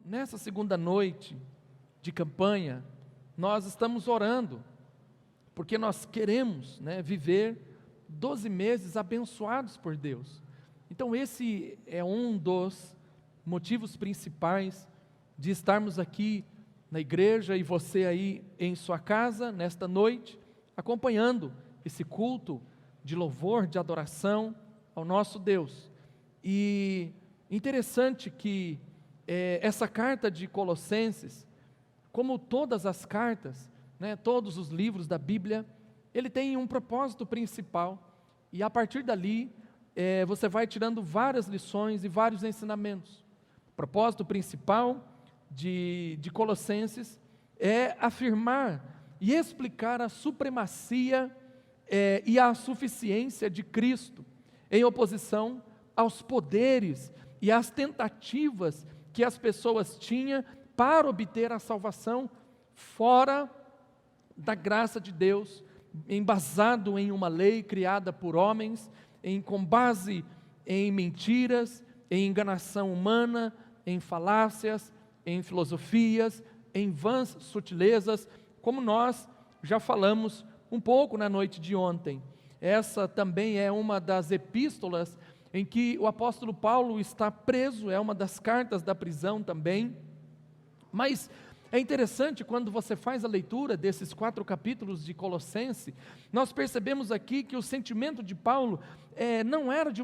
nessa segunda noite de campanha, nós estamos orando, porque nós queremos, viver 12 meses abençoados por Deus. Então esse é um dos motivos principais de estarmos aqui na igreja e você aí em sua casa, nesta noite, acompanhando esse culto de louvor, de adoração ao nosso Deus. E interessante que essa carta de Colossenses, como todas as cartas, todos os livros da Bíblia, ele tem um propósito principal, e a partir dali, você vai tirando várias lições e vários ensinamentos. O propósito principal de Colossenses é afirmar e explicar a supremacia e a suficiência de Cristo, em oposição aos poderes e às tentativas que as pessoas tinham para obter a salvação fora da graça de Deus, embasado em uma lei criada por homens, com base em mentiras, em enganação humana, em falácias, em filosofias, em vãs sutilezas, como nós já falamos um pouco na noite de ontem. Essa também é uma das epístolas em que o apóstolo Paulo está preso, é uma das cartas da prisão também. Mas é interessante quando você faz a leitura desses 4 capítulos de Colossenses, nós percebemos aqui que o sentimento de Paulo não era de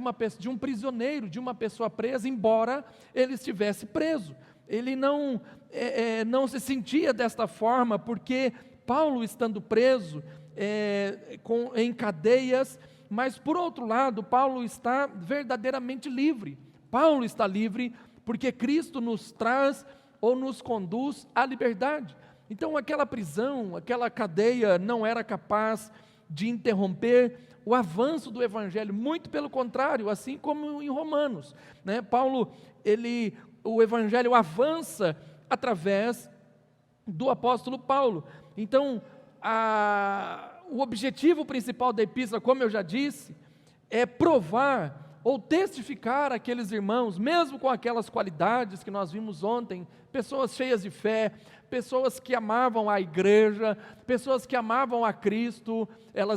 um prisioneiro, de uma pessoa presa, embora ele estivesse preso. Ele não se sentia desta forma, porque Paulo, estando preso em cadeias, mas por outro lado, Paulo está verdadeiramente livre. Paulo está livre porque Cristo nos traz ou nos conduz à liberdade. Então aquela prisão, aquela cadeia não era capaz de interromper o avanço do Evangelho, muito pelo contrário, assim como em Romanos, Paulo, o Evangelho avança através do apóstolo Paulo. Então o objetivo principal da epístola, como eu já disse, é provar ou testificar aqueles irmãos, mesmo com aquelas qualidades que nós vimos ontem, pessoas cheias de fé, pessoas que amavam a igreja, pessoas que amavam a Cristo,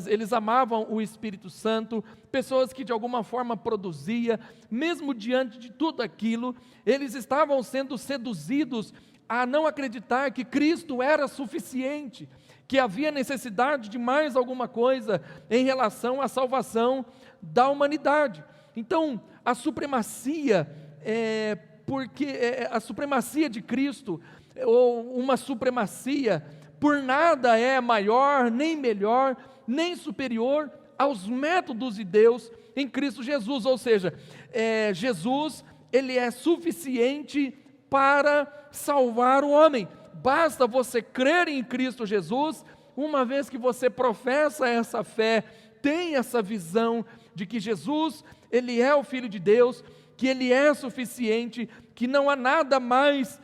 eles amavam o Espírito Santo, pessoas que de alguma forma produzia, mesmo diante de tudo aquilo, eles estavam sendo seduzidos a não acreditar que Cristo era suficiente, que havia necessidade de mais alguma coisa em relação à salvação da humanidade. Então, a supremacia, a supremacia de Cristo, ou uma supremacia, por nada é maior, nem melhor, nem superior aos métodos de Deus em Cristo Jesus. Ou seja, Jesus, ele é suficiente para salvar o homem. Basta você crer em Cristo Jesus, uma vez que você professa essa fé, tem essa visão de que Jesus, ele é o Filho de Deus, que ele é suficiente, que não há nada mais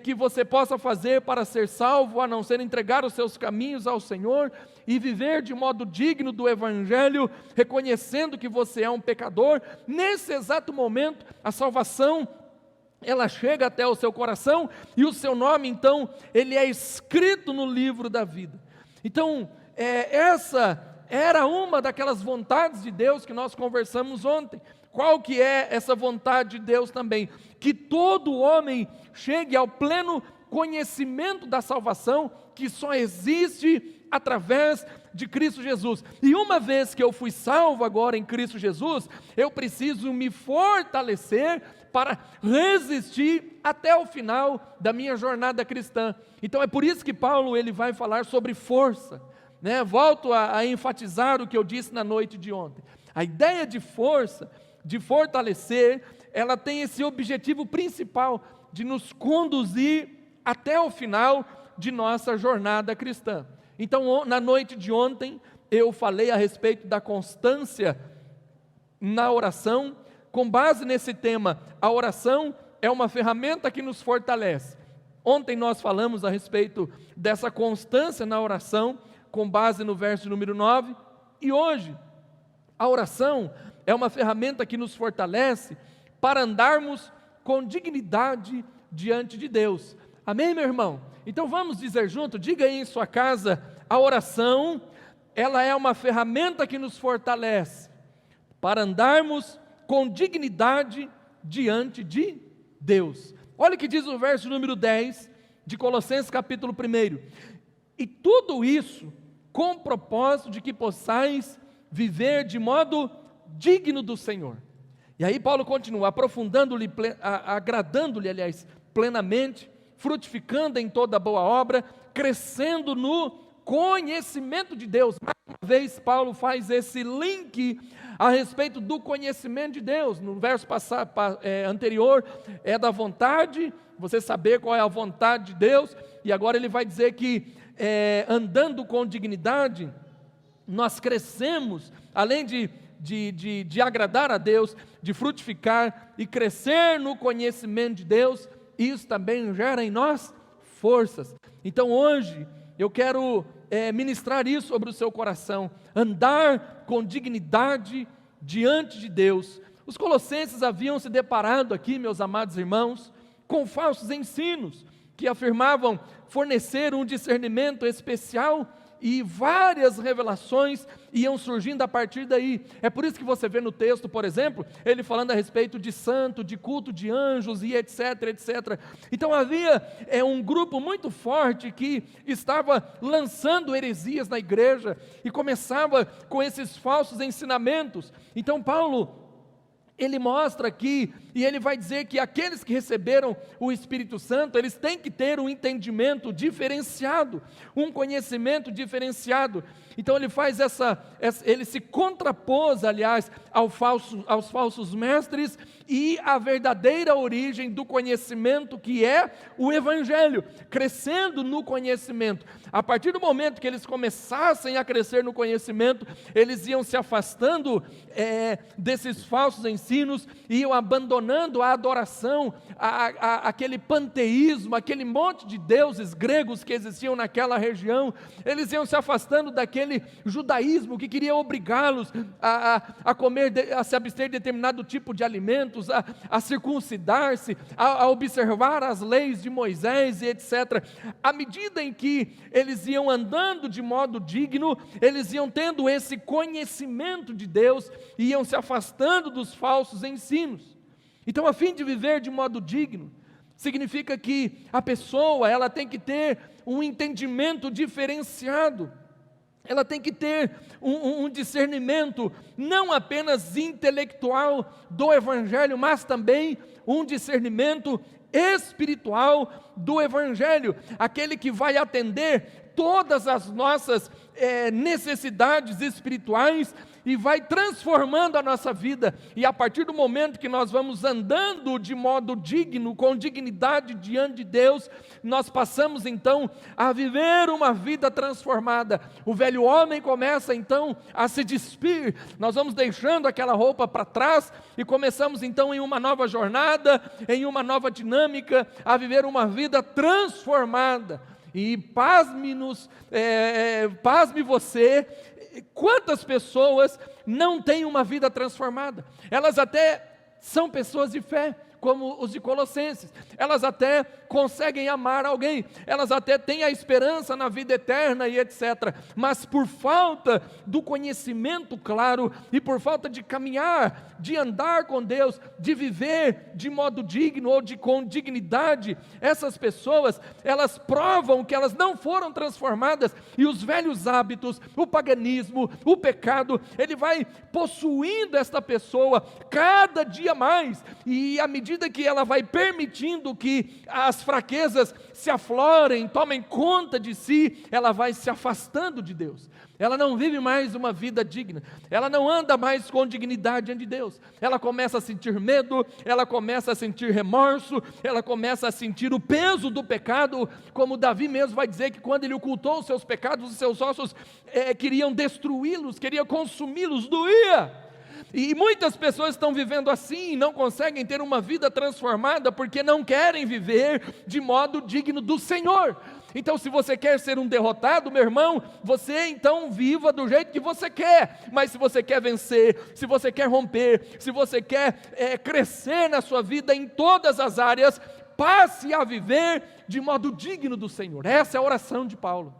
que você possa fazer para ser salvo, a não ser entregar os seus caminhos ao Senhor e viver de modo digno do Evangelho, reconhecendo que você é um pecador. Nesse exato momento, a salvação, ela chega até o seu coração, e o seu nome, então, ele é escrito no livro da vida. Então, essa era uma daquelas vontades de Deus que nós conversamos ontem. Qual que é essa vontade de Deus também? Que todo homem chegue ao pleno conhecimento da salvação, que só existe através de Cristo Jesus. E uma vez que eu fui salvo agora em Cristo Jesus, eu preciso me fortalecer para resistir até o final da minha jornada cristã. Então é por isso que Paulo, ele vai falar sobre força, Volto a enfatizar o que eu disse na noite de ontem. A ideia de força, de fortalecer, ela tem esse objetivo principal de nos conduzir até o final de nossa jornada cristã. Então, na noite de ontem, eu falei a respeito da constância na oração. Com base nesse tema, a oração é uma ferramenta que nos fortalece. Ontem nós falamos a respeito dessa constância na oração, com base no verso número 9, e hoje, a oração é uma ferramenta que nos fortalece para andarmos com dignidade diante de Deus. Amém, meu irmão? Então vamos dizer junto, diga aí em sua casa, a oração, ela é uma ferramenta que nos fortalece para andarmos com dignidade diante de Deus. Olha o que diz o verso número 10 de Colossenses capítulo 1. E tudo isso com o propósito de que possais viver de modo digno do Senhor. E aí Paulo continua, aprofundando-lhe, agradando-lhe, aliás, plenamente, frutificando em toda boa obra, crescendo no conhecimento de Deus. Mais uma vez Paulo faz esse link a respeito do conhecimento de Deus. No verso anterior é da vontade, você saber qual é a vontade de Deus, e agora ele vai dizer que andando com dignidade, nós crescemos, além de agradar a Deus, de frutificar e crescer no conhecimento de Deus, isso também gera em nós forças. Então hoje eu quero ministrar isso sobre o seu coração, andar com dignidade diante de Deus. Os colossenses haviam se deparado aqui, meus amados irmãos, com falsos ensinos, que afirmavam fornecer um discernimento especial, e várias revelações iam surgindo a partir daí. É por isso que você vê no texto, por exemplo, ele falando a respeito de santo, de culto de anjos e etc, etc. Então havia um grupo muito forte que estava lançando heresias na igreja e começava com esses falsos ensinamentos. Então Paulo, ele mostra aqui, e ele vai dizer que aqueles que receberam o Espírito Santo, eles têm que ter um entendimento diferenciado, um conhecimento diferenciado. Então ele faz ele se contrapôs, aliás, aos falsos mestres e à verdadeira origem do conhecimento, que é o Evangelho, crescendo no conhecimento. A partir do momento que eles começassem a crescer no conhecimento, eles iam se afastando desses falsos ensinos, iam abandonando a adoração, aquele panteísmo, aquele monte de deuses gregos que existiam naquela região. Eles iam se afastando daquele judaísmo que queria obrigá-los a comer, a se abster de determinado tipo de alimentos, a circuncidar-se, a observar as leis de Moisés e etc. À medida em que eles iam andando de modo digno, eles iam tendo esse conhecimento de Deus, e iam se afastando dos falsos ensinos. Então, a fim de viver de modo digno, significa que a pessoa, ela tem que ter um entendimento diferenciado, ela tem que ter um discernimento não apenas intelectual do Evangelho, mas também um discernimento espiritual do Evangelho, aquele que vai atender todas as nossas necessidades espirituais e vai transformando a nossa vida. E a partir do momento que nós vamos andando de modo digno, com dignidade diante de Deus, nós passamos então a viver uma vida transformada. O velho homem começa então a se despir, nós vamos deixando aquela roupa para trás e começamos então em uma nova jornada, em uma nova dinâmica, a viver uma vida transformada. E pasme você, quantas pessoas não têm uma vida transformada? Elas até são pessoas de fé, como os de Colossenses, elas até conseguem amar alguém, elas até têm a esperança na vida eterna e etc, mas por falta do conhecimento claro, e por falta de caminhar, de andar com Deus, de viver de modo digno ou com dignidade, essas pessoas, elas provam que elas não foram transformadas, e os velhos hábitos, o paganismo, o pecado, ele vai possuindo esta pessoa cada dia mais, e à medida que ela vai permitindo que as fraquezas se aflorem, tomem conta de si, ela vai se afastando de Deus. Ela não vive mais uma vida digna, ela não anda mais com dignidade diante de Deus. Ela começa a sentir medo, ela começa a sentir remorso, ela começa a sentir o peso do pecado, como Davi mesmo vai dizer que quando ele ocultou os seus pecados, os seus ossos queriam destruí-los, queriam consumi-los, doía. E muitas pessoas estão vivendo assim e não conseguem ter uma vida transformada porque não querem viver de modo digno do Senhor. Então, se você quer ser um derrotado, meu irmão, você então viva do jeito que você quer. Mas se você quer vencer, se você quer romper, se você quer crescer na sua vida em todas as áreas, passe a viver de modo digno do Senhor. Essa é a oração de Paulo.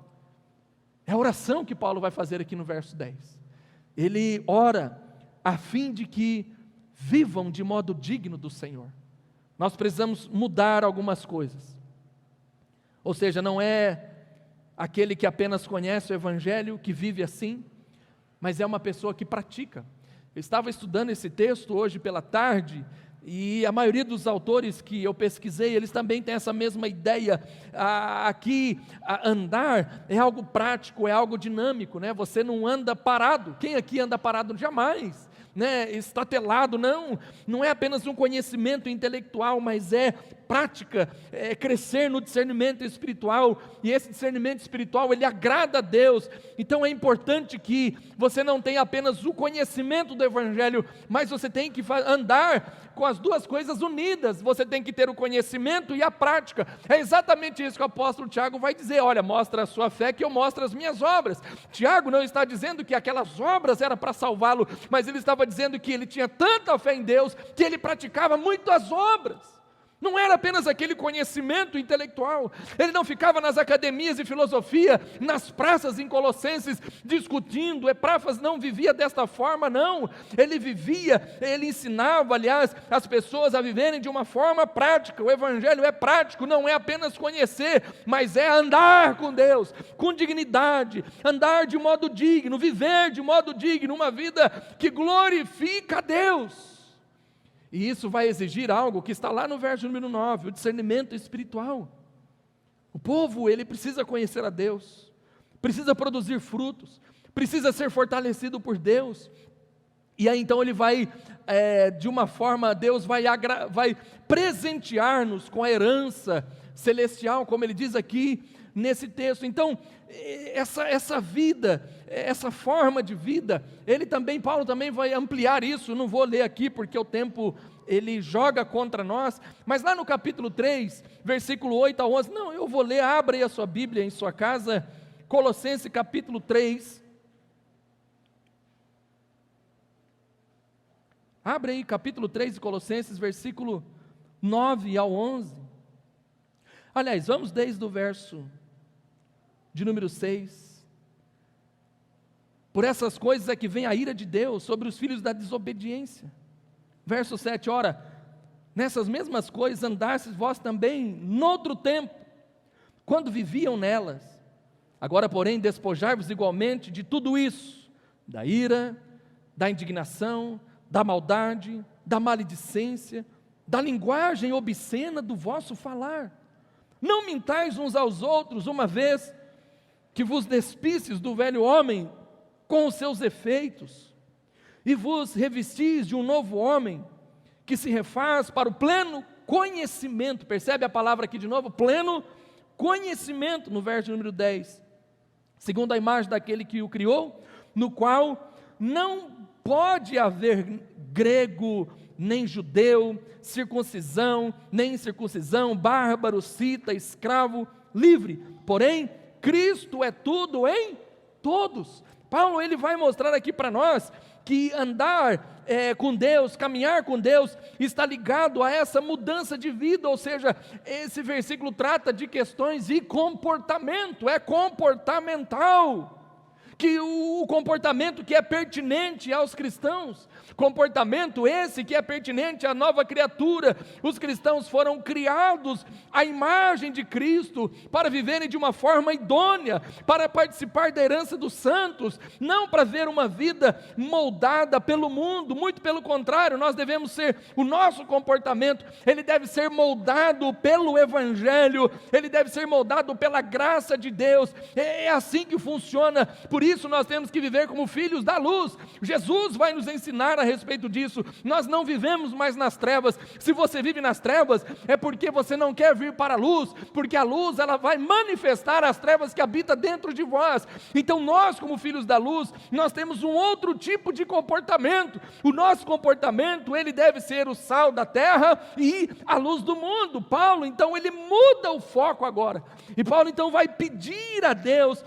É a oração que Paulo vai fazer aqui no verso 10. Ele ora a fim de que vivam de modo digno do Senhor. Nós precisamos mudar algumas coisas. Ou seja, não é aquele que apenas conhece o Evangelho, que vive assim, mas é uma pessoa que pratica. Eu estava estudando esse texto hoje pela tarde, e a maioria dos autores que eu pesquisei, eles também têm essa mesma ideia. Aqui, andar é algo prático, é algo dinâmico, né? Você não anda parado. Quem aqui anda parado? Jamais. Estatelado, não é apenas um conhecimento intelectual, mas é prática, é crescer no discernimento espiritual, e esse discernimento espiritual, ele agrada a Deus. Então é importante que você não tenha apenas o conhecimento do Evangelho, mas você tem que andar com as duas coisas unidas. Você tem que ter o conhecimento e a prática. É exatamente isso que o apóstolo Tiago vai dizer: olha, mostra a sua fé que eu mostro as minhas obras. Tiago não está dizendo que aquelas obras eram para salvá-lo, mas ele estava dizendo que ele tinha tanta fé em Deus, que ele praticava muito as obras. Não era apenas aquele conhecimento intelectual. Ele não ficava nas academias de filosofia, nas praças em Colossenses, discutindo. Epáfras não vivia desta forma, não. Ele ensinava, aliás, as pessoas a viverem de uma forma prática. O Evangelho é prático, não é apenas conhecer, mas é andar com Deus, com dignidade, andar de modo digno, viver de modo digno, uma vida que glorifica a Deus. E isso vai exigir algo que está lá no verso número 9, o discernimento espiritual. O povo, ele precisa conhecer a Deus, precisa produzir frutos, precisa ser fortalecido por Deus. E aí então ele vai, de uma forma, Deus vai presentear-nos com a herança celestial, como ele diz aqui nesse texto. Então, essa vida, essa forma de vida, Paulo também vai ampliar isso. Não vou ler aqui porque o tempo ele joga contra nós, mas lá no capítulo 3, versículo 8 a 11, eu vou ler. Abra aí a sua Bíblia em sua casa, Colossenses capítulo 3, abre aí capítulo 3 de Colossenses, versículo 9 ao 11, aliás, vamos desde o verso de número 6, por essas coisas é que vem a ira de Deus sobre os filhos da desobediência. Verso 7, ora, nessas mesmas coisas andastes vós também noutro tempo, quando viviam nelas, agora porém despojai-vos igualmente de tudo isso, da ira, da indignação, da maldade, da maledicência, da linguagem obscena do vosso falar. Não mintais uns aos outros, uma vez que vos despistes do velho homem com os seus efeitos, e vos revestis de um novo homem, que se refaz para o pleno conhecimento. Percebe a palavra aqui de novo? Pleno conhecimento, no verso número 10. Segundo a imagem daquele que o criou, no qual não pode haver grego, nem judeu, circuncisão, nem incircuncisão, bárbaro, cita, escravo, livre. Porém, Cristo é tudo em todos. Paulo, ele vai mostrar aqui para nós que andar com Deus, caminhar com Deus, está ligado a essa mudança de vida. Ou seja, esse versículo trata de questões de comportamento, é comportamental. Que o comportamento que é pertinente aos cristãos, comportamento esse que é pertinente à nova criatura. Os cristãos foram criados à imagem de Cristo, para viverem de uma forma idônea, para participar da herança dos santos, não para ver uma vida moldada pelo mundo. Muito pelo contrário, nós devemos ser, o nosso comportamento, ele deve ser moldado pelo Evangelho, ele deve ser moldado pela graça de Deus. É assim que funciona. Por isso nós temos que viver como filhos da luz. Jesus vai nos ensinar a respeito disso. Nós não vivemos mais nas trevas. Se você vive nas trevas, é porque você não quer vir para a luz, porque a luz, ela vai manifestar as trevas que habitam dentro de vós. Então nós, como filhos da luz, nós temos um outro tipo de comportamento. O nosso comportamento, ele deve ser o sal da terra e a luz do mundo. Paulo, então, ele muda o foco agora, e Paulo então vai pedir a Deus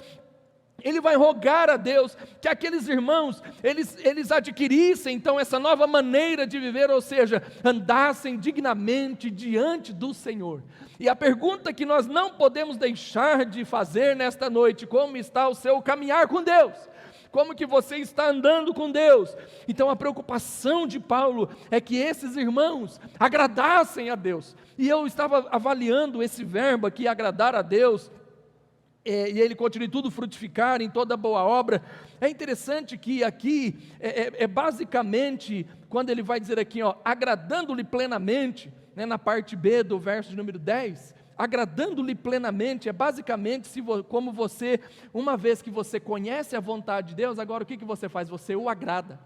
ele vai rogar a Deus que aqueles irmãos, eles adquirissem então essa nova maneira de viver, ou seja, andassem dignamente diante do Senhor. E a pergunta que nós não podemos deixar de fazer nesta noite: como está o seu caminhar com Deus? Como que você está andando com Deus? Então a preocupação de Paulo é que esses irmãos agradassem a Deus. E eu estava avaliando esse verbo aqui, agradar a Deus, e ele continua tudo frutificar em toda boa obra. É interessante que aqui, basicamente, quando ele vai dizer aqui, agradando-lhe plenamente, né, na parte B do verso de número 10, agradando-lhe plenamente, é basicamente como você, uma vez que você conhece a vontade de Deus, agora o que você faz? Você o agrada.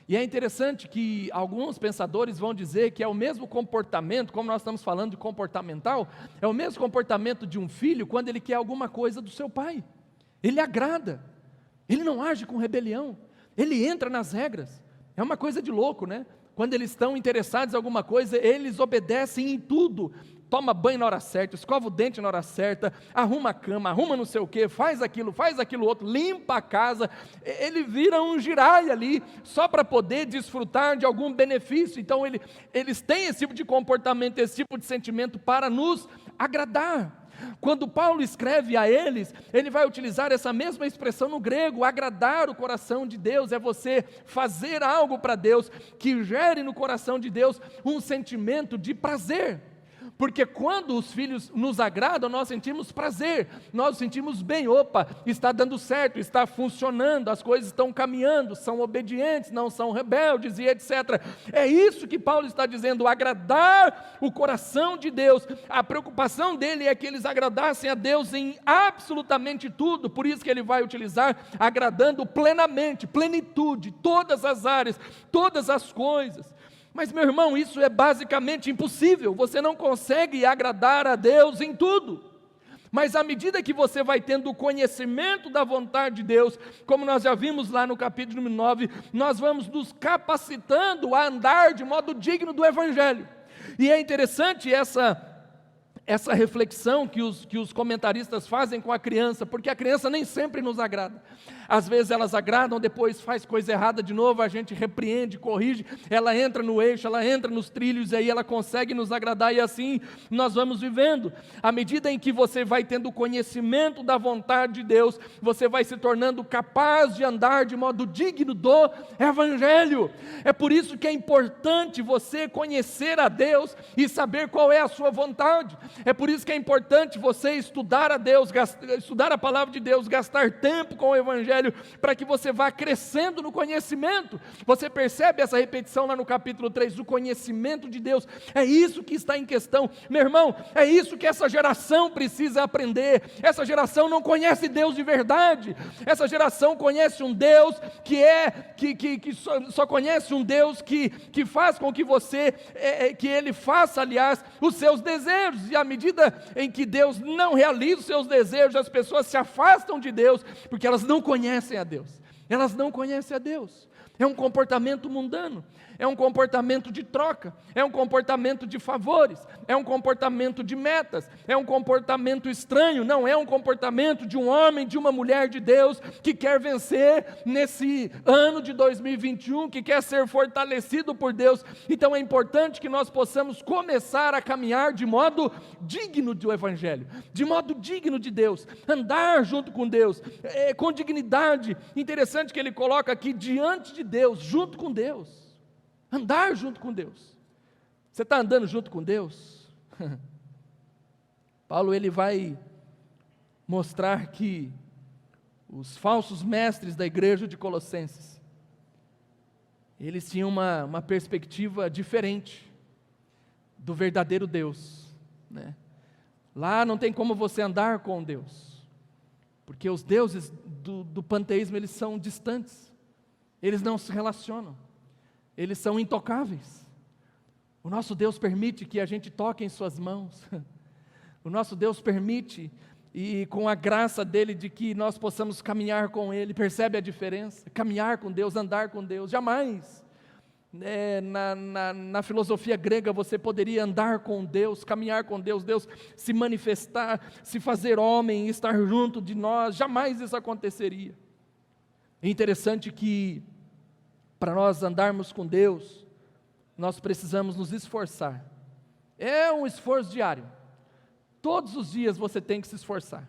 E é interessante que alguns pensadores vão dizer que é o mesmo comportamento, como nós estamos falando de comportamental, é o mesmo comportamento de um filho quando ele quer alguma coisa do seu pai. Ele agrada, ele não age com rebelião, ele entra nas regras. É uma coisa de louco, né? Quando eles estão interessados em alguma coisa, eles obedecem em tudo. Toma banho na hora certa, escova o dente na hora certa, arruma a cama, arruma não sei o que, faz aquilo outro, limpa a casa. Ele vira um giraia ali, só para poder desfrutar de algum benefício. Então eles têm esse tipo de comportamento, esse tipo de sentimento para nos agradar. Quando Paulo escreve a eles, ele vai utilizar essa mesma expressão no grego: agradar o coração de Deus, é você fazer algo para Deus, que gere no coração de Deus um sentimento de prazer. Porque quando os filhos nos agradam, nós sentimos prazer, nós sentimos bem, opa, está dando certo, está funcionando, as coisas estão caminhando, são obedientes, não são rebeldes e etc. É isso que Paulo está dizendo, agradar o coração de Deus. A preocupação dele é que eles agradassem a Deus em absolutamente tudo, por isso que ele vai utilizar agradando plenamente, plenitude, todas as áreas, todas as coisas. Mas, meu irmão, isso é basicamente impossível. Você não consegue agradar a Deus em tudo. Mas à medida que você vai tendo o conhecimento da vontade de Deus, como nós já vimos lá no capítulo 9, nós vamos nos capacitando a andar de modo digno do Evangelho. E é interessante essa reflexão que os comentaristas fazem com a criança, porque a criança nem sempre nos agrada. Às vezes elas agradam, depois faz coisa errada de novo, a gente repreende, corrige, ela entra no eixo, ela entra nos trilhos, e aí ela consegue nos agradar, e assim nós vamos vivendo. À medida em que você vai tendo conhecimento da vontade de Deus, você vai se tornando capaz de andar de modo digno do Evangelho. É por isso que é importante você conhecer a Deus e saber qual é a sua vontade. É por isso que é importante você estudar a Deus, estudar a palavra de Deus, gastar tempo com o Evangelho, para que você vá crescendo no conhecimento. Você percebe essa repetição lá no capítulo 3, do conhecimento de Deus. É isso que está em questão, meu irmão, é isso que essa geração precisa aprender. Essa geração não conhece Deus de verdade, essa geração conhece um Deus que só conhece um Deus que faz com que você, que Ele faça, aliás, os seus desejos, e à medida em que Deus não realiza os seus desejos, as pessoas se afastam de Deus, porque elas não conhecem a Deus, elas não conhecem a Deus. É um comportamento mundano, é um comportamento de troca, é um comportamento de favores, é um comportamento de metas, é um comportamento estranho, não é um comportamento de um homem, de uma mulher de Deus, que quer vencer nesse ano de 2021, que quer ser fortalecido por Deus. Então é importante que nós possamos começar a caminhar de modo digno do Evangelho, de modo digno de Deus, andar junto com Deus, com dignidade. Interessante que ele coloca aqui, diante de Deus, junto com Deus. Andar junto com Deus. Você está andando junto com Deus? Paulo ele vai mostrar que os falsos mestres da igreja de Colossenses, eles tinham uma perspectiva diferente do verdadeiro Deus, né? Lá não tem como você andar com Deus, porque os deuses do panteísmo, eles são distantes, eles não se relacionam, eles são intocáveis. O nosso Deus permite que a gente toque em suas mãos. O nosso Deus permite, e com a graça dele, de que nós possamos caminhar com Ele. Percebe a diferença? Caminhar com Deus, andar com Deus. Jamais Na filosofia grega você poderia andar com Deus, caminhar com Deus, Deus se manifestar, se fazer homem, estar junto de nós, jamais isso aconteceria. É interessante que para nós andarmos com Deus, nós precisamos nos esforçar. É um esforço diário. Todos os dias você tem que se esforçar.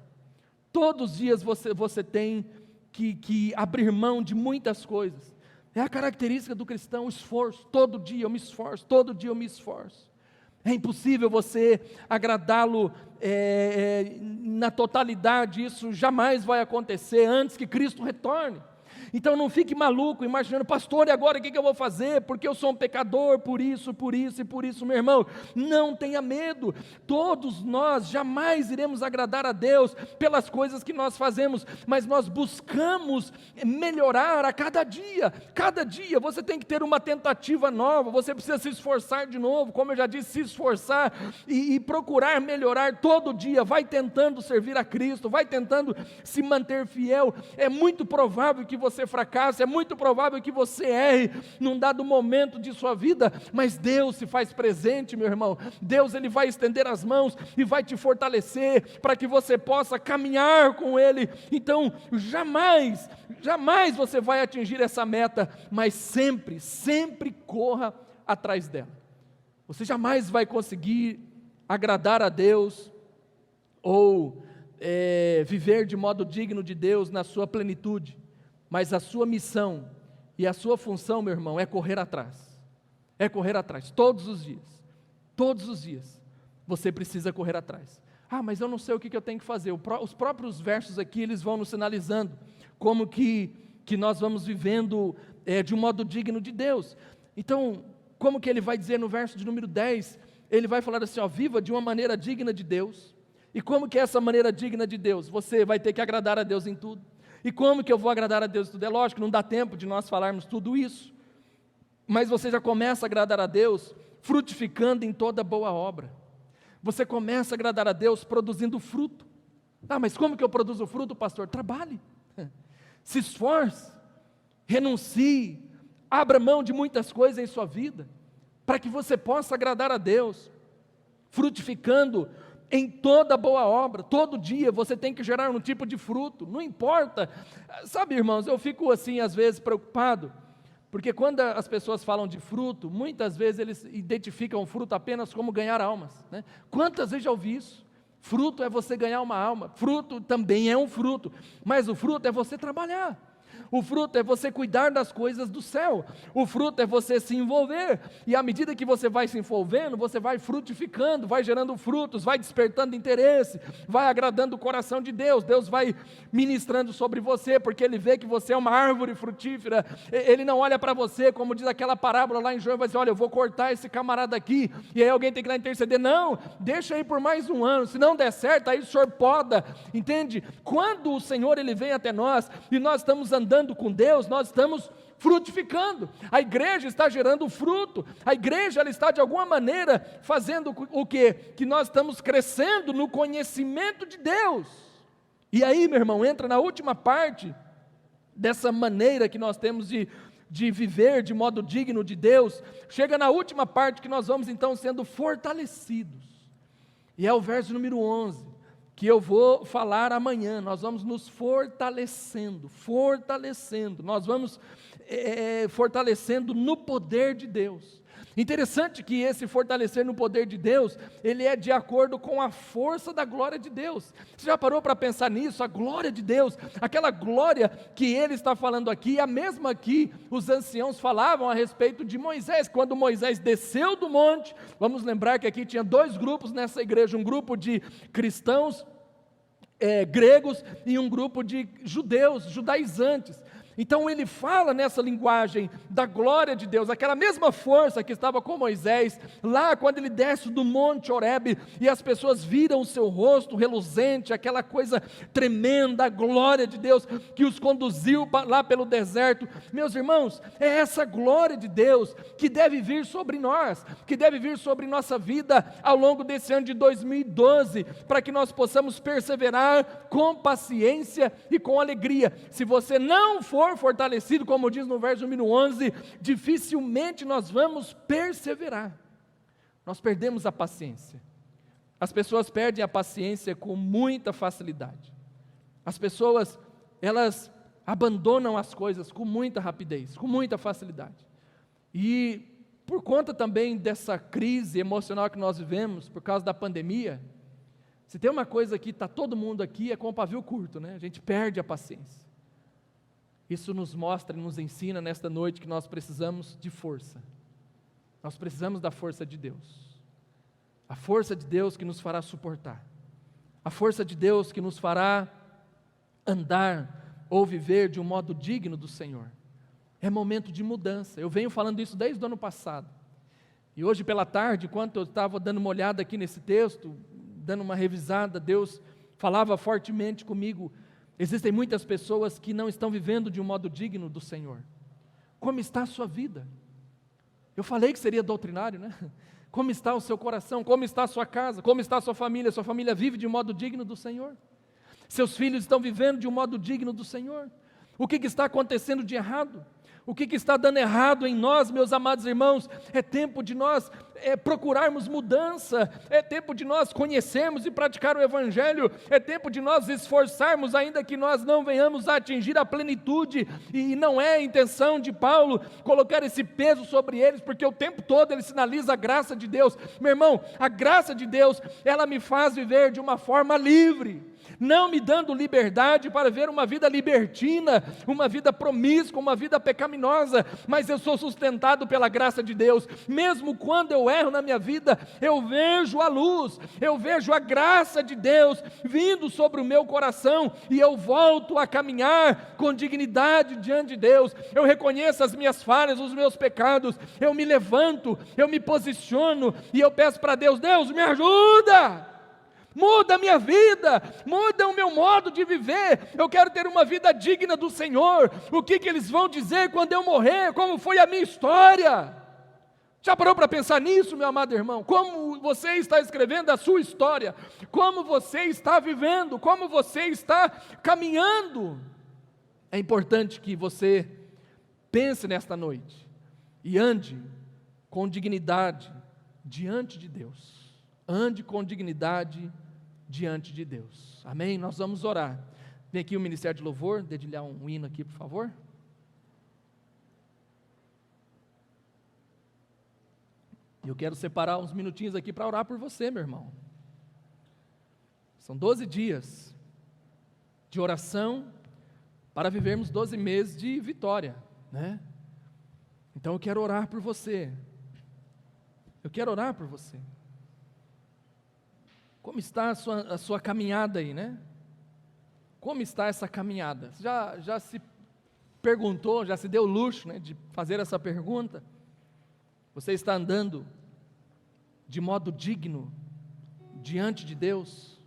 Todos os dias você tem que abrir mão de muitas coisas. É a característica do cristão, o esforço. Todo dia eu me esforço, todo dia eu me esforço. É impossível você agradá-lo na totalidade, isso jamais vai acontecer antes que Cristo retorne. Então não fique maluco, imaginando, pastor, e agora o que eu vou fazer? Porque eu sou um pecador, por isso e por isso, meu irmão. Não tenha medo, todos nós jamais iremos agradar a Deus pelas coisas que nós fazemos, mas nós buscamos melhorar a cada dia você tem que ter uma tentativa nova, você precisa se esforçar de novo, como eu já disse, se esforçar e procurar melhorar todo dia, vai tentando servir a Cristo, vai tentando se manter fiel. É muito provável que você fracasse, é muito provável que você erre num dado momento de sua vida, mas Deus se faz presente, meu irmão. Deus, Ele vai estender as mãos e vai te fortalecer para que você possa caminhar com Ele. Então, jamais você vai atingir essa meta, mas sempre corra atrás dela. Você jamais vai conseguir agradar a Deus ou viver de modo digno de Deus na sua plenitude. Mas a sua missão e a sua função, meu irmão, é correr atrás. É correr atrás, todos os dias, você precisa correr atrás. Mas eu não sei o que eu tenho que fazer. Os próprios versos aqui, eles vão nos sinalizando como que nós vamos vivendo de um modo digno de Deus. Então, como que ele vai dizer no verso de número 10, ele vai falar assim, viva de uma maneira digna de Deus. E como que é essa maneira digna de Deus? Você vai ter que agradar a Deus em tudo. E como que eu vou agradar a Deus em tudo? É lógico, não dá tempo de nós falarmos tudo isso, mas você já começa a agradar a Deus frutificando em toda boa obra. Você começa a agradar a Deus produzindo fruto. Mas como que eu produzo fruto, pastor? Trabalhe, se esforce, renuncie, abra mão de muitas coisas em sua vida, para que você possa agradar a Deus, frutificando em toda boa obra. Todo dia você tem que gerar um tipo de fruto, não importa. Sabe, irmãos, eu fico assim às vezes preocupado, porque quando as pessoas falam de fruto, muitas vezes eles identificam o fruto apenas como ganhar almas, né? Quantas vezes já ouvi isso? Fruto é você ganhar uma alma, fruto também é um fruto, mas o fruto é você trabalhar. O fruto é você cuidar das coisas do céu. O fruto é você se envolver. E à medida que você vai se envolvendo, você vai frutificando, vai gerando frutos, vai despertando interesse, vai agradando o coração de Deus. Deus vai ministrando sobre você, porque Ele vê que você é uma árvore frutífera. Ele não olha para você, como diz aquela parábola lá em João, e vai dizer, olha, eu vou cortar esse camarada aqui, e aí alguém tem que ir lá interceder. Não, deixa aí por mais um ano, se não der certo, aí o Senhor poda, entende? Quando o Senhor Ele vem até nós, e nós estamos andando com Deus, nós estamos frutificando, a igreja está gerando fruto, a igreja ela está de alguma maneira fazendo o quê? Que nós estamos crescendo no conhecimento de Deus. E aí, meu irmão, entra na última parte dessa maneira que nós temos de viver de modo digno de Deus, chega na última parte que nós vamos então sendo fortalecidos, e é o verso número 11, que eu vou falar amanhã. Nós vamos nos fortalecendo, nós vamos fortalecendo no poder de Deus. Interessante que esse fortalecer no poder de Deus, ele é de acordo com a força da glória de Deus. Você já parou para pensar nisso? A glória de Deus, aquela glória que ele está falando aqui, é a mesma que os anciãos falavam a respeito de Moisés, quando Moisés desceu do monte. Vamos lembrar que aqui tinha dois grupos nessa igreja, um grupo de cristãos gregos e um grupo de judeus, judaizantes. Então ele fala nessa linguagem da glória de Deus, aquela mesma força que estava com Moisés, lá quando ele desce do monte Horebe, e as pessoas viram o seu rosto reluzente, aquela coisa tremenda, a glória de Deus, que os conduziu lá pelo deserto. Meus irmãos, é essa glória de Deus que deve vir sobre nós, que deve vir sobre nossa vida ao longo desse ano de 2012, para que nós possamos perseverar com paciência e com alegria. Se você não for for fortalecido, como diz no verso número 11, dificilmente nós vamos perseverar. Nós perdemos a paciência. As pessoas perdem a paciência com muita facilidade. As pessoas, elas abandonam as coisas com muita rapidez, com muita facilidade. E por conta também dessa crise emocional que nós vivemos, por causa da pandemia, se tem uma coisa que está todo mundo aqui, é com o pavio curto, né? A gente perde a paciência. Isso nos mostra e nos ensina nesta noite que nós precisamos de força. Nós precisamos da força de Deus. A força de Deus que nos fará suportar. A força de Deus que nos fará andar ou viver de um modo digno do Senhor. É momento de mudança. Eu venho falando isso desde o ano passado. E hoje pela tarde, enquanto eu estava dando uma olhada aqui nesse texto, dando uma revisada, Deus falava fortemente comigo. Existem muitas pessoas que não estão vivendo de um modo digno do Senhor. Como está a sua vida? Eu falei que seria doutrinário, né? Como está o seu coração? Como está a sua casa? Como está a sua família? Sua família vive de um modo digno do Senhor? Seus filhos estão vivendo de um modo digno do Senhor? O que está acontecendo de errado? O que está dando errado em nós, meus amados irmãos? É tempo de nós procurarmos mudança, é tempo de nós conhecermos e praticar o Evangelho, é tempo de nós esforçarmos, ainda que nós não venhamos a atingir a plenitude, e não é a intenção de Paulo colocar esse peso sobre eles, porque o tempo todo ele sinaliza a graça de Deus. Meu irmão, a graça de Deus, ela me faz viver de uma forma livre, não me dando liberdade para ver uma vida libertina, uma vida promíscua, uma vida pecaminosa, mas eu sou sustentado pela graça de Deus. Mesmo quando eu erro na minha vida, eu vejo a luz, eu vejo a graça de Deus vindo sobre o meu coração, e eu volto a caminhar com dignidade diante de Deus. Eu reconheço as minhas falhas, os meus pecados, eu me levanto, eu me posiciono, e eu peço para Deus: Deus, me ajuda! Muda a minha vida, muda o meu modo de viver. Eu quero ter uma vida digna do Senhor. O que eles vão dizer quando eu morrer? Como foi a minha história? Já parou para pensar nisso, meu amado irmão? Como você está escrevendo a sua história? Como você está vivendo? Como você está caminhando? É importante que você pense nesta noite e ande com dignidade diante de Deus. Ande com dignidade diante de Deus. Amém? Nós vamos orar. Vem aqui o Ministério de Louvor, dedilhar um hino aqui, por favor. Eu quero separar uns minutinhos aqui para orar por você, meu irmão. São 12 dias de oração para vivermos 12 meses de vitória, né? Então eu quero orar por você. Eu quero orar por você. Como está a sua caminhada aí, né? Como está essa caminhada? Você já se perguntou, já se deu o luxo, né, de fazer essa pergunta? Você está andando de modo digno diante de Deus?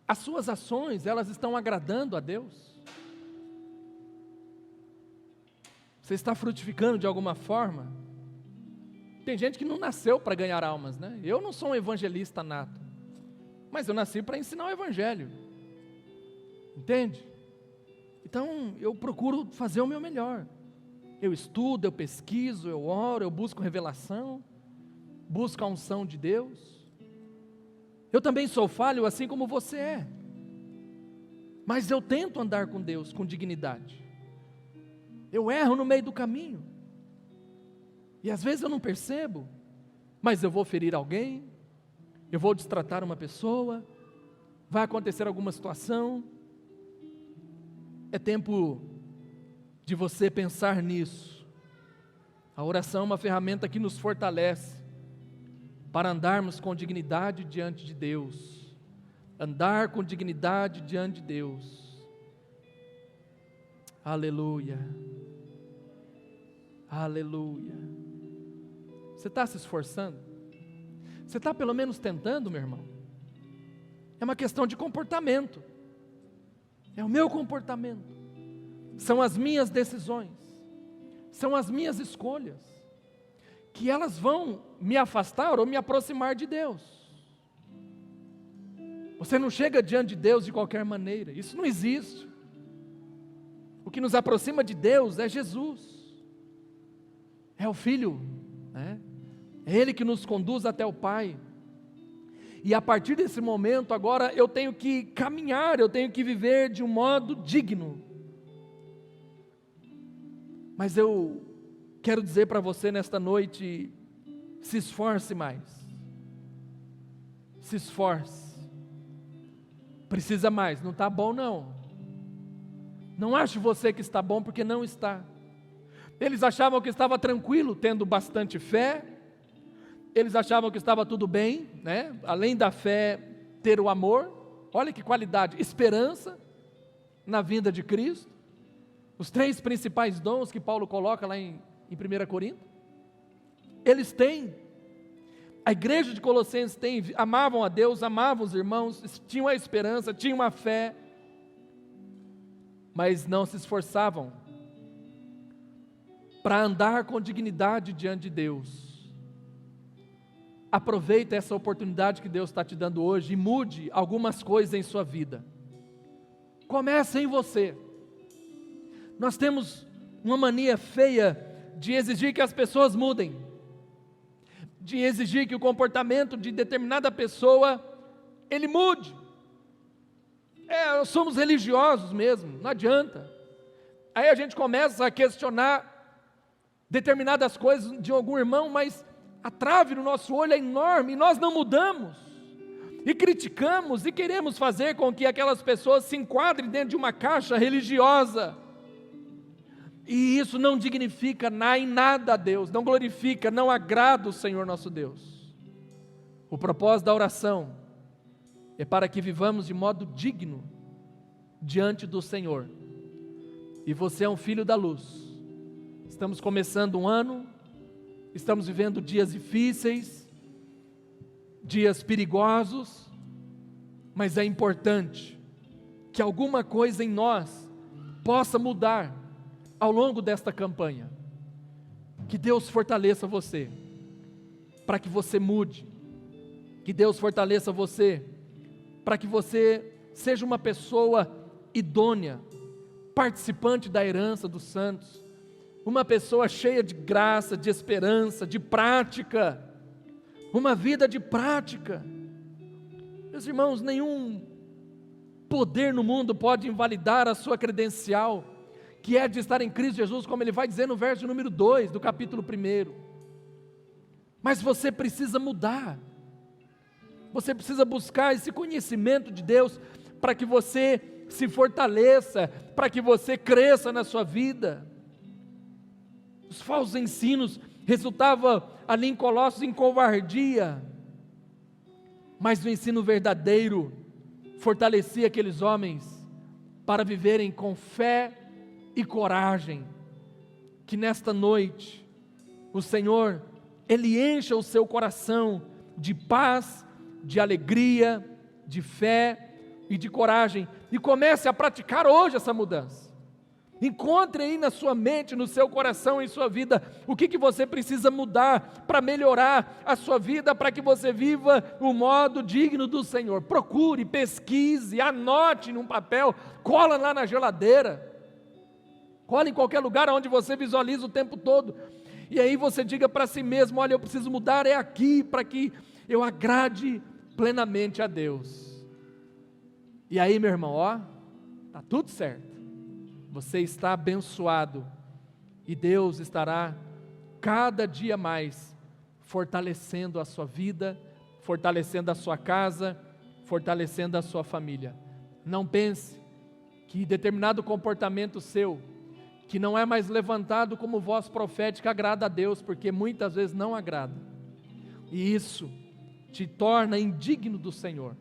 As suas ações, elas estão agradando a Deus? Você está frutificando de alguma forma? Tem gente que não nasceu para ganhar almas, né? Eu não sou um evangelista nato, mas eu nasci para ensinar o Evangelho, entende? Então eu procuro fazer o meu melhor. Eu estudo, eu pesquiso, eu oro, eu busco revelação, busco a unção de Deus. Eu também sou falho assim como você é, mas eu tento andar com Deus com dignidade. Eu erro no meio do caminho, e às vezes eu não percebo, mas eu vou ferir alguém, eu vou destratar uma pessoa, vai acontecer alguma situação. É tempo de você pensar nisso. A oração é uma ferramenta que nos fortalece para andarmos com dignidade diante de Deus. Andar com dignidade diante de Deus. Aleluia. Aleluia. Você está se esforçando? Você está pelo menos tentando, meu irmão? É uma questão de comportamento. É o meu comportamento. São as minhas decisões. São as minhas escolhas, que elas vão me afastar ou me aproximar de Deus. Você não chega diante de Deus de qualquer maneira. Isso não existe. O que nos aproxima de Deus é Jesus, é o Filho, né? É Ele que nos conduz até o Pai. E a partir desse momento, agora eu tenho que caminhar, eu tenho que viver de um modo digno. Mas eu quero dizer para você nesta noite, se esforce mais. Se esforce. Precisa mais, não está bom não. Não ache você que está bom, porque não está. Eles achavam que estava tranquilo, tendo bastante fé. Eles achavam que estava tudo bem, né? Além da fé, ter o amor. Olha que qualidade, esperança na vinda de Cristo. Os 3 principais dons que Paulo coloca lá em 1 Coríntios. Eles têm. A igreja de Colossenses tem, amavam a Deus, amavam os irmãos, tinham a esperança, tinham a fé, mas não se esforçavam para andar com dignidade diante de Deus. Aproveita essa oportunidade que Deus está te dando hoje e mude algumas coisas em sua vida. Comece em você. Nós temos uma mania feia de exigir que as pessoas mudem, de exigir que o comportamento de determinada pessoa, ele mude. Nós somos religiosos mesmo, não adianta. Aí a gente começa a questionar determinadas coisas de algum irmão, mas a trave no nosso olho é enorme e nós não mudamos. E criticamos e queremos fazer com que aquelas pessoas se enquadrem dentro de uma caixa religiosa. E isso não dignifica em nada a Deus, não glorifica, não agrada o Senhor nosso Deus. O propósito da oração é para que vivamos de modo digno diante do Senhor. E você é um filho da luz. Estamos começando um ano, estamos vivendo dias difíceis, dias perigosos, mas é importante que alguma coisa em nós possa mudar ao longo desta campanha. Que Deus fortaleça você, para que você mude. Que Deus fortaleça você, para que você seja uma pessoa idônea, participante da herança dos santos, uma pessoa cheia de graça, de esperança, de prática, uma vida de prática. Meus irmãos, nenhum poder no mundo pode invalidar a sua credencial, que é de estar em Cristo Jesus, como ele vai dizer no verso número 2 do capítulo 1. Mas você precisa mudar, você precisa buscar esse conhecimento de Deus, para que você se fortaleça, para que você cresça na sua vida. Os falsos ensinos resultavam ali em Colossos em covardia, mas o ensino verdadeiro fortalecia aqueles homens para viverem com fé e coragem. Que nesta noite o Senhor, Ele encha o seu coração de paz, de alegria, de fé e de coragem, e comece a praticar hoje essa mudança. Encontre aí na sua mente, no seu coração, em sua vida, o que você precisa mudar para melhorar a sua vida, para que você viva o modo digno do Senhor. Procure, pesquise, anote num papel, cola lá na geladeira, cola em qualquer lugar onde você visualiza o tempo todo, e aí você diga para si mesmo: olha, eu preciso mudar, é aqui, para que eu agrade plenamente a Deus. E aí, meu irmão, está tudo certo. Você está abençoado, e Deus estará cada dia mais fortalecendo a sua vida, fortalecendo a sua casa, fortalecendo a sua família. Não pense que determinado comportamento seu, que não é mais levantado como voz profética, agrada a Deus, porque muitas vezes não agrada, e isso te torna indigno do Senhor.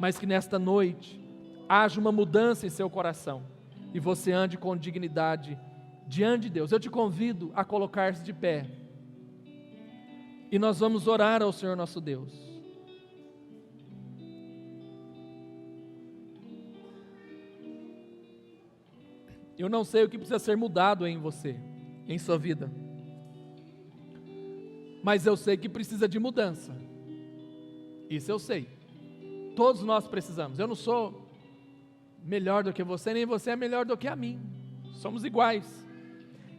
Mas que nesta noite haja uma mudança em seu coração, e você ande com dignidade diante de Deus. Eu te convido a colocar-se de pé, e nós vamos orar ao Senhor nosso Deus. Eu não sei o que precisa ser mudado em você, em sua vida, mas eu sei que precisa de mudança. Isso eu sei. Todos nós precisamos. Eu não sou melhor do que você, nem você é melhor do que a mim. somos iguais.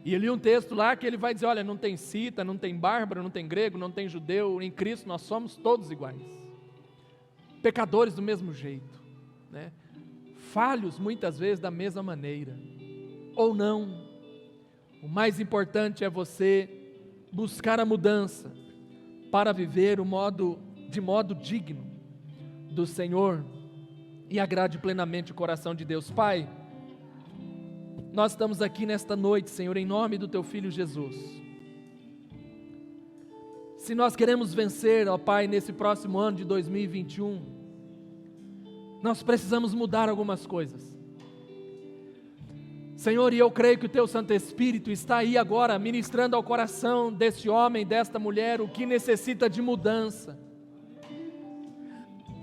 E eu li um texto lá que ele vai dizer, olha, não tem cita, não tem bárbaro, não tem grego, não tem judeu, em Cristo nós somos todos iguais. Pecadores do mesmo jeito, né? Falhos muitas vezes da mesma maneira, ou não. O mais importante é você buscar a mudança para viver de modo digno do Senhor e agrade plenamente o coração de Deus. Pai, nós estamos aqui nesta noite, Senhor, em nome do Teu Filho Jesus. Se nós queremos vencer, ó Pai, nesse próximo ano de 2021, nós precisamos mudar algumas coisas. Senhor, e eu creio que o Teu Santo Espírito está aí agora, ministrando ao coração desse homem, desta mulher, o que necessita de mudança.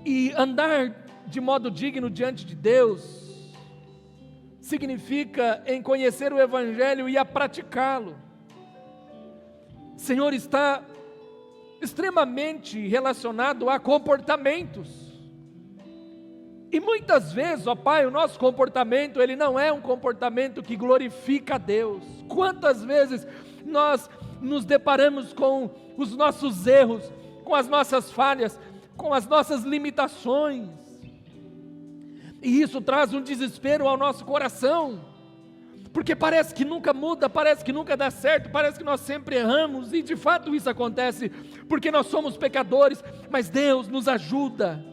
E andar de modo digno diante de Deus significa em conhecer o Evangelho e a praticá-lo. Senhor, está extremamente relacionado a comportamentos. E muitas vezes, ó Pai, o nosso comportamento, ele não é um comportamento que glorifica a Deus. Quantas vezes nós nos deparamos com os nossos erros, com as nossas falhas, com as nossas limitações. E isso traz um desespero ao nosso coração, porque parece que nunca muda, parece que nunca dá certo, parece que nós sempre erramos, e de fato isso acontece, porque nós somos pecadores, mas Deus nos ajuda,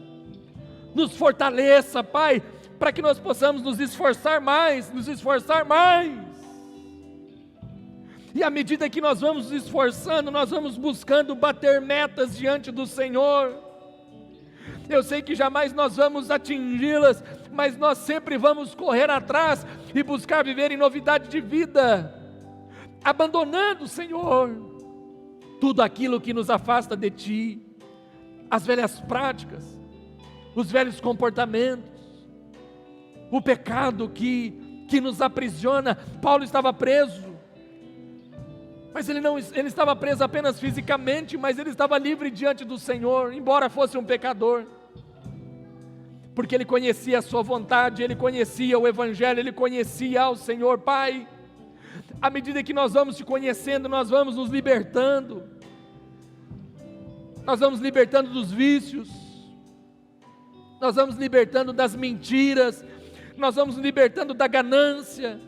nos fortaleça, Pai, para que nós possamos nos esforçar mais, e à medida que nós vamos nos esforçando, nós vamos buscando bater metas diante do Senhor. Eu sei que jamais nós vamos atingi-las, mas nós sempre vamos correr atrás e buscar viver em novidade de vida, abandonando, Senhor, tudo aquilo que nos afasta de Ti, as velhas práticas, os velhos comportamentos, o pecado que nos aprisiona. Paulo estava preso, mas ele estava preso apenas fisicamente, mas ele estava livre diante do Senhor, embora fosse um pecador, porque ele conhecia a sua vontade, ele conhecia o Evangelho, ele conhecia ao Senhor. Pai, à medida que nós vamos te conhecendo, nós vamos nos libertando, nós vamos libertando dos vícios, nós vamos libertando das mentiras, nós vamos libertando da ganância,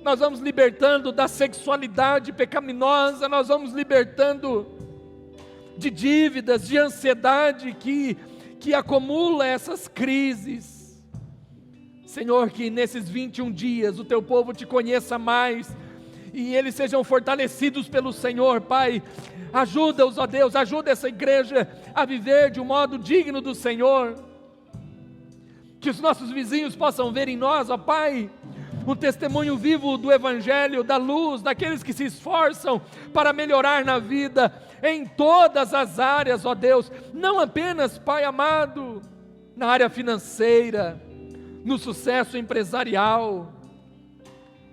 nós vamos libertando da sexualidade pecaminosa, nós vamos libertando de dívidas, de ansiedade que acumula essas crises. Senhor, que nesses 21 dias o Teu povo te conheça mais, e eles sejam fortalecidos pelo Senhor. Pai, ajuda-os, ó Deus, ajuda essa igreja a viver de um modo digno do Senhor, que os nossos vizinhos possam ver em nós, ó Pai, um testemunho vivo do Evangelho, da luz, daqueles que se esforçam para melhorar na vida, em todas as áreas, ó Deus, não apenas, Pai amado, na área financeira, no sucesso empresarial,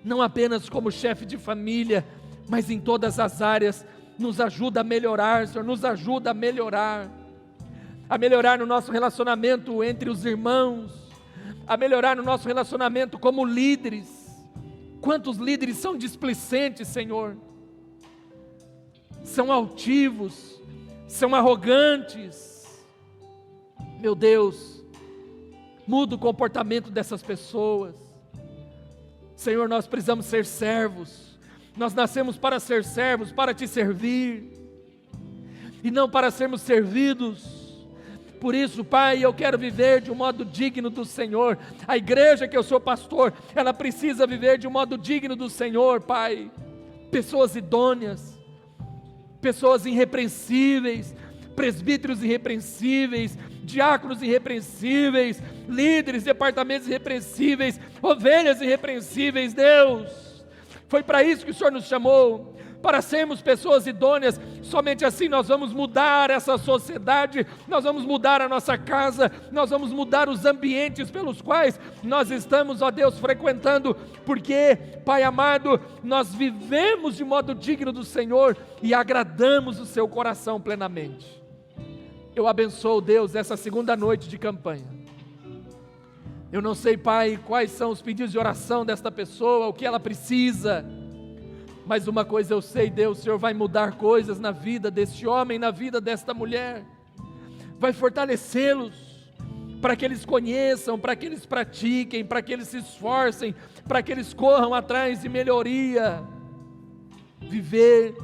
não apenas como chefe de família, mas em todas as áreas. Nos ajuda a melhorar, Senhor, nos ajuda a melhorar no nosso relacionamento entre os irmãos, a melhorar no nosso relacionamento como líderes. Quantos líderes são displicentes, Senhor, são altivos, são arrogantes. Meu Deus, muda o comportamento dessas pessoas. Senhor, nós precisamos ser servos, nós nascemos para ser servos, para Te servir, e não para sermos servidos. Por isso, Pai, eu quero viver de um modo digno do Senhor. A igreja que eu sou pastor, ela precisa viver de um modo digno do Senhor, Pai. Pessoas idôneas, pessoas irrepreensíveis, presbíteros irrepreensíveis, diáconos irrepreensíveis, líderes, departamentos irrepreensíveis, ovelhas irrepreensíveis. Deus, foi para isso que o Senhor nos chamou, para sermos pessoas idôneas. Somente assim nós vamos mudar essa sociedade, nós vamos mudar a nossa casa, nós vamos mudar os ambientes pelos quais nós estamos, ó Deus, frequentando, porque, Pai amado, nós vivemos de modo digno do Senhor e agradamos o Seu coração plenamente. Eu abençoo, Deus, essa segunda noite de campanha. Eu não sei, Pai, quais são os pedidos de oração desta pessoa, o que ela precisa, mas uma coisa eu sei, Deus, o Senhor vai mudar coisas na vida deste homem, na vida desta mulher, vai fortalecê-los, para que eles conheçam, para que eles pratiquem, para que eles se esforcem, para que eles corram atrás de melhoria, viver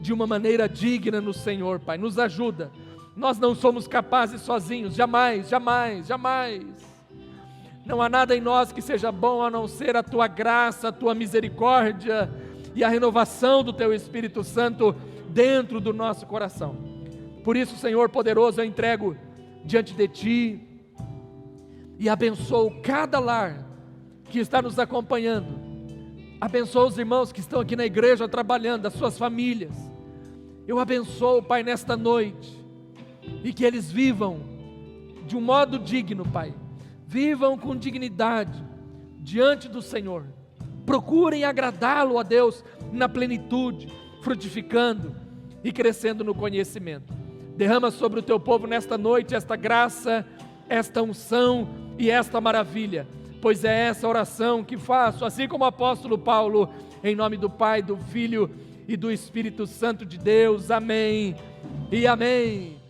de uma maneira digna no Senhor, Pai, nos ajuda. Nós não somos capazes sozinhos, jamais, jamais, jamais. Não há nada em nós que seja bom a não ser a Tua graça, a Tua misericórdia e a renovação do Teu Espírito Santo dentro do nosso coração. Por isso, Senhor poderoso, eu entrego diante de Ti e abençoo cada lar que está nos acompanhando. Abençoa os irmãos que estão aqui na igreja trabalhando, as suas famílias. Eu abençoo, Pai, nesta noite, e que eles vivam de um modo digno, Pai. Vivam com dignidade diante do Senhor. Procurem agradá-lo, ó Deus, na plenitude, frutificando e crescendo no conhecimento. Derrama sobre o Teu povo nesta noite esta graça, esta unção e esta maravilha, pois é essa oração que faço, assim como o apóstolo Paulo, em nome do Pai, do Filho e do Espírito Santo de Deus. Amém e amém.